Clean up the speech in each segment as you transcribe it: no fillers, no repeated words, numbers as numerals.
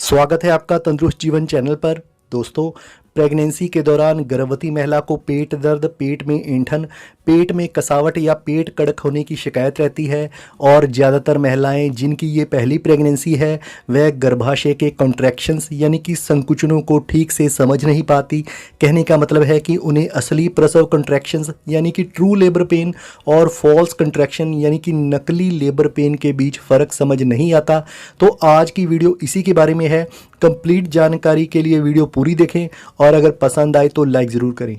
स्वागत है आपका तंदुरुस्त जीवन चैनल पर। दोस्तों, प्रेगनेंसी के दौरान गर्भवती महिला को पेट दर्द, पेट में ऐंठन, पेट में कसावट या पेट कड़क होने की शिकायत रहती है। और ज़्यादातर महिलाएं जिनकी ये पहली प्रेगनेंसी है वह गर्भाशय के कॉन्ट्रैक्शंस यानी कि संकुचनों को ठीक से समझ नहीं पाती। कहने का मतलब है कि उन्हें असली प्रसव कॉन्ट्रैक्शंस यानी कि ट्रू लेबर पेन और फॉल्स कॉन्ट्रैक्शन यानी कि नकली लेबर पेन के बीच फ़र्क समझ नहीं आता। तो आज की वीडियो इसी के बारे में है। कंप्लीट जानकारी के लिए वीडियो पूरी देखें और अगर पसंद आए तो लाइक ज़रूर करें।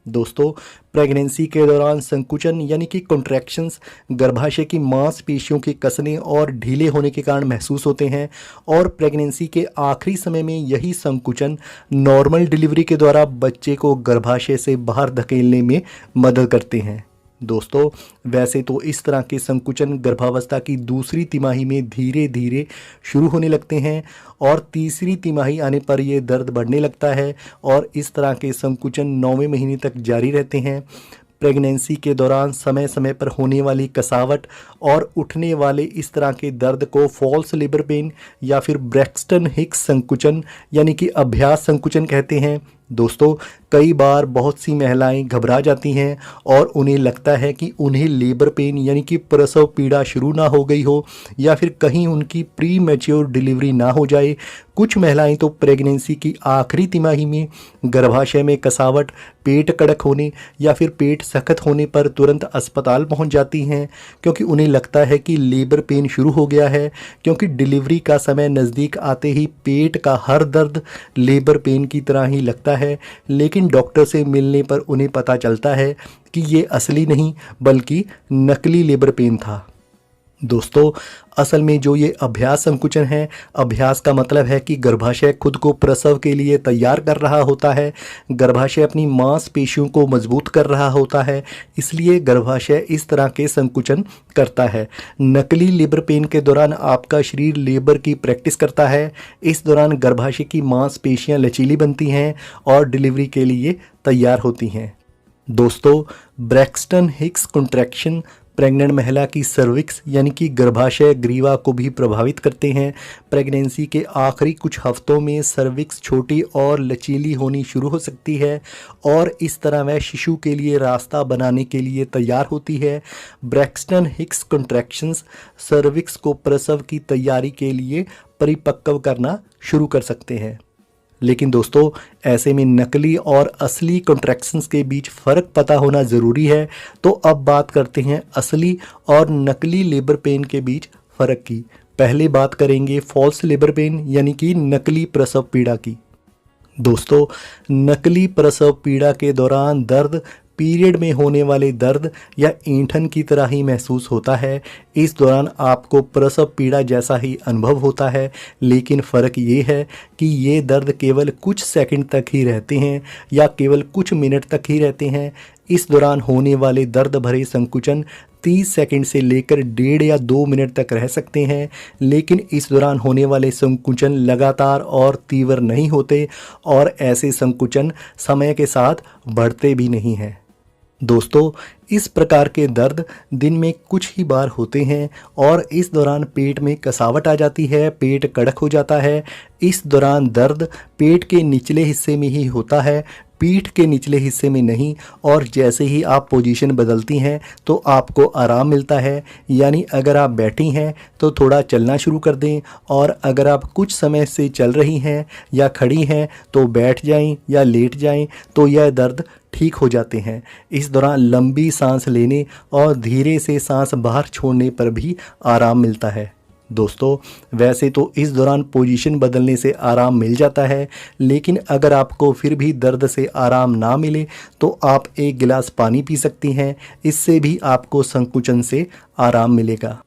दोस्तों, प्रेगनेंसी के दौरान संकुचन यानी कि कॉन्ट्रैक्शंस गर्भाशय की मांसपेशियों के कसने और ढीले होने के कारण महसूस होते हैं और प्रेगनेंसी के आखिरी समय में यही संकुचन नॉर्मल डिलीवरी के द्वारा बच्चे को गर्भाशय से बाहर धकेलने में मदद करते हैं। दोस्तों, वैसे तो इस तरह के संकुचन गर्भावस्था की दूसरी तिमाही में धीरे धीरे शुरू होने लगते हैं और तीसरी तिमाही आने पर यह दर्द बढ़ने लगता है और इस तरह के संकुचन 9वें महीने तक जारी रहते हैं। प्रेगनेंसी के दौरान समय समय पर होने वाली कसावट और उठने वाले इस तरह के दर्द को फॉल्स लेबर पेन या फिर ब्रैक्सटन हिक्स संकुचन यानी कि अभ्यास संकुचन कहते हैं। दोस्तों, कई बार बहुत सी महिलाएं घबरा जाती हैं और उन्हें लगता है कि उन्हें लेबर पेन यानी कि प्रसव पीड़ा शुरू ना हो गई हो या फिर कहीं उनकी प्री मैच्योर डिलीवरी ना हो जाए। कुछ महिलाएं तो प्रेगनेंसी की आखिरी तिमाही में गर्भाशय में कसावट, पेट कड़क होने या फिर पेट सख्त होने पर तुरंत अस्पताल पहुंच जाती हैं क्योंकि उन्हें लगता है कि लेबर पेन शुरू हो गया है। क्योंकि डिलीवरी का समय नज़दीक आते ही पेट का हर दर्द लेबर पेन की तरह ही लगता है, लेकिन डॉक्टर से मिलने पर उन्हें पता चलता है कि ये असली नहीं बल्कि नकली लेबर पेन था। दोस्तों, असल में जो ये अभ्यास संकुचन है, अभ्यास का मतलब है कि गर्भाशय खुद को प्रसव के लिए तैयार कर रहा होता है। गर्भाशय अपनी मांसपेशियों को मजबूत कर रहा होता है, इसलिए गर्भाशय इस तरह के संकुचन करता है। नकली लेबर पेन के दौरान आपका शरीर लेबर की प्रैक्टिस करता है। इस दौरान गर्भाशय की मांसपेशियां लचीली बनती हैं और डिलीवरी के लिए तैयार होती हैं। दोस्तों, ब्रैक्सटन हिक्स कॉन्ट्रैक्शन प्रेग्नेंट महिला की सर्विक्स यानी कि गर्भाशय ग्रीवा को भी प्रभावित करते हैं। प्रेगनेंसी के आखिरी कुछ हफ्तों में सर्विक्स छोटी और लचीली होनी शुरू हो सकती है और इस तरह वह शिशु के लिए रास्ता बनाने के लिए तैयार होती है। ब्रैक्सटन हिक्स कॉन्ट्रैक्शंस सर्विक्स को प्रसव की तैयारी के लिए परिपक्व करना शुरू कर सकते हैं। लेकिन दोस्तों, ऐसे में नकली और असली कॉन्ट्रैक्शंस के बीच फ़र्क पता होना ज़रूरी है। तो अब बात करते हैं असली और नकली लेबर पेन के बीच फ़र्क की। पहले बात करेंगे फॉल्स लेबर पेन यानी कि नकली प्रसव पीड़ा की। दोस्तों, नकली प्रसव पीड़ा के दौरान दर्द पीरियड में होने वाले दर्द या ऐंठन की तरह ही महसूस होता है। इस दौरान आपको प्रसव पीड़ा जैसा ही अनुभव होता है, लेकिन फ़र्क ये है कि ये दर्द केवल कुछ सेकंड तक ही रहते हैं या केवल कुछ मिनट तक ही रहते हैं। इस दौरान होने वाले दर्द भरे संकुचन 30 सेकंड से लेकर 1.5 या 2 मिनट तक रह सकते हैं, लेकिन इस दौरान होने वाले संकुचन लगातार और तीव्र नहीं होते और ऐसे संकुचन समय के साथ बढ़ते भी नहीं हैं। दोस्तों, इस प्रकार के दर्द दिन में कुछ ही बार होते हैं और इस दौरान पेट में कसावट आ जाती है, पेट कड़क हो जाता है। इस दौरान दर्द पेट के निचले हिस्से में ही होता है, पीठ के निचले हिस्से में नहीं। और जैसे ही आप पोजीशन बदलती हैं तो आपको आराम मिलता है। यानी अगर आप बैठी हैं तो थोड़ा चलना शुरू कर दें और अगर आप कुछ समय से चल रही हैं या खड़ी हैं तो बैठ जाएं या लेट जाएं तो यह दर्द ठीक हो जाते हैं। इस दौरान लंबी सांस लेने और धीरे से सांस बाहर छोड़ने पर भी आराम मिलता है। दोस्तों, वैसे तो इस दौरान पोजीशन बदलने से आराम मिल जाता है, लेकिन अगर आपको फिर भी दर्द से आराम ना मिले तो आप 1 गिलास पानी पी सकती हैं। इससे भी आपको संकुचन से आराम मिलेगा।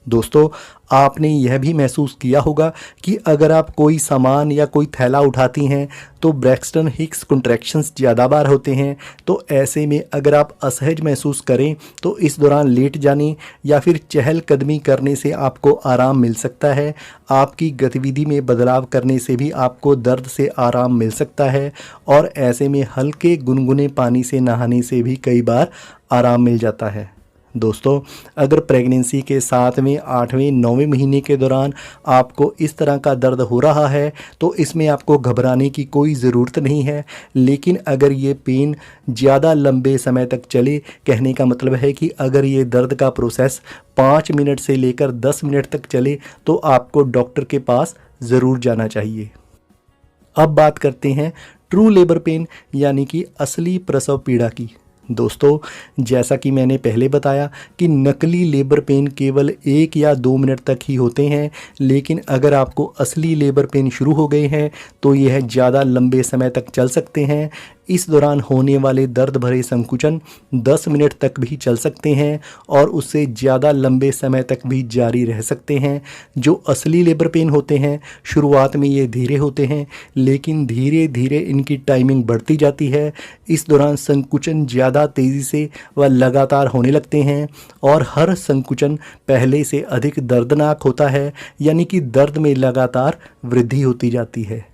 दोस्तों, आपने यह भी महसूस किया होगा कि अगर आप कोई सामान या कोई थैला उठाती हैं तो ब्रैक्सटन हिक्स कॉन्ट्रैक्शंस ज़्यादा बार होते हैं। तो ऐसे में अगर आप असहज महसूस करें तो इस दौरान लेट जाने या फिर चहलकदमी करने से आपको आराम मिल सकता है। आपकी गतिविधि में बदलाव करने से भी आपको दर्द से आराम मिल सकता है और ऐसे में हल्के गुनगुने पानी से नहाने से भी कई बार आराम मिल जाता है। दोस्तों, अगर प्रेगनेंसी के 7वें, 8वें, 9वें महीने के दौरान आपको इस तरह का दर्द हो रहा है तो इसमें आपको घबराने की कोई ज़रूरत नहीं है। लेकिन अगर ये पेन ज़्यादा लंबे समय तक चले, कहने का मतलब है कि अगर ये दर्द का प्रोसेस 5 मिनट से लेकर 10 मिनट तक चले तो आपको डॉक्टर के पास ज़रूर जाना चाहिए। अब बात करते हैं ट्रू लेबर पेन यानी कि असली प्रसव पीड़ा की। दोस्तों, जैसा कि मैंने पहले बताया कि नकली लेबर पेन केवल 1 या 2 मिनट तक ही होते हैं, लेकिन अगर आपको असली लेबर पेन शुरू हो गए हैं तो यह ज़्यादा लंबे समय तक चल सकते हैं। इस दौरान होने वाले दर्द भरे संकुचन 10 मिनट तक भी चल सकते हैं और उससे ज़्यादा लंबे समय तक भी जारी रह सकते हैं। जो असली लेबर पेन होते हैं, शुरुआत में ये धीरे होते हैं, लेकिन धीरे धीरे इनकी टाइमिंग बढ़ती जाती है। इस दौरान संकुचन ज़्यादा तेज़ी से व लगातार होने लगते हैं और हर संकुचन पहले से अधिक दर्दनाक होता है, यानी कि दर्द में लगातार वृद्धि होती जाती है।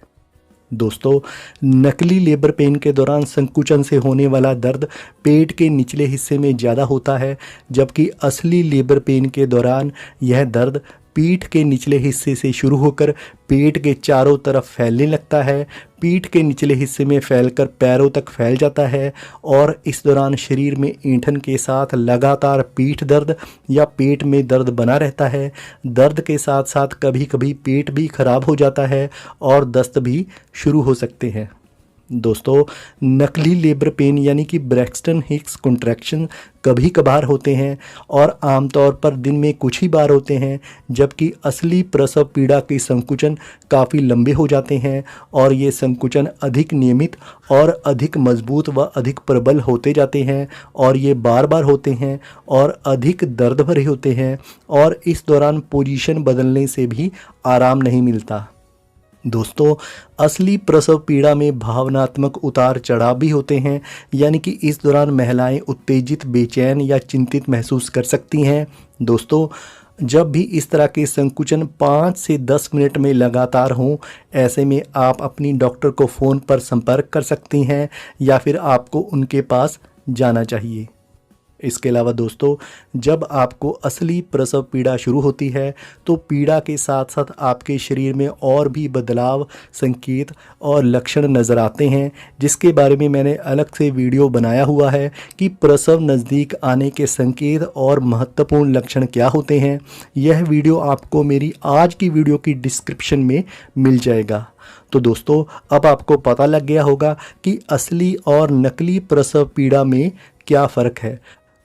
दोस्तों, नकली लेबर पेन के दौरान संकुचन से होने वाला दर्द पेट के निचले हिस्से में ज़्यादा होता है, जबकि असली लेबर पेन के दौरान यह दर्द पीठ के निचले हिस्से से शुरू होकर पेट के चारों तरफ फैलने लगता है, पीठ के निचले हिस्से में फैलकर पैरों तक फैल जाता है और इस दौरान शरीर में ऐंठन के साथ लगातार पीठ दर्द या पेट में दर्द बना रहता है। दर्द के साथ साथ कभी कभी पेट भी खराब हो जाता है और दस्त भी शुरू हो सकते हैं। दोस्तों, नकली लेबर पेन यानी कि ब्रैक्सटन हिक्स कॉन्ट्रैक्शन कभी कभार होते हैं और आमतौर पर दिन में कुछ ही बार होते हैं, जबकि असली प्रसव पीड़ा के संकुचन काफ़ी लंबे हो जाते हैं और ये संकुचन अधिक नियमित और अधिक मजबूत व अधिक प्रबल होते जाते हैं और ये बार बार होते हैं और अधिक दर्द भरे होते हैं और इस दौरान पोजीशन बदलने से भी आराम नहीं मिलता। दोस्तों, असली प्रसव पीड़ा में भावनात्मक उतार चढ़ाव भी होते हैं, यानी कि इस दौरान महिलाएं उत्तेजित, बेचैन या चिंतित महसूस कर सकती हैं। दोस्तों, जब भी इस तरह के संकुचन 5 से 10 मिनट में लगातार हों, ऐसे में आप अपनी डॉक्टर को फ़ोन पर संपर्क कर सकती हैं या फिर आपको उनके पास जाना चाहिए। इसके अलावा दोस्तों, जब आपको असली प्रसव पीड़ा शुरू होती है तो पीड़ा के साथ साथ आपके शरीर में और भी बदलाव, संकेत और लक्षण नज़र आते हैं, जिसके बारे में मैंने अलग से वीडियो बनाया हुआ है कि प्रसव नज़दीक आने के संकेत और महत्वपूर्ण लक्षण क्या होते हैं। यह वीडियो आपको मेरी आज की वीडियो की डिस्क्रिप्शन में मिल जाएगा। तो दोस्तों, अब आपको पता लग गया होगा कि असली और नकली प्रसव पीड़ा में क्या फ़र्क है।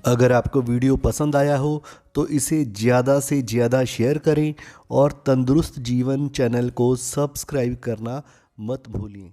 अगर आपको वीडियो पसंद आया हो तो इसे ज़्यादा से ज़्यादा शेयर करें और तंदुरुस्त जीवन चैनल को सब्सक्राइब करना मत भूलिए।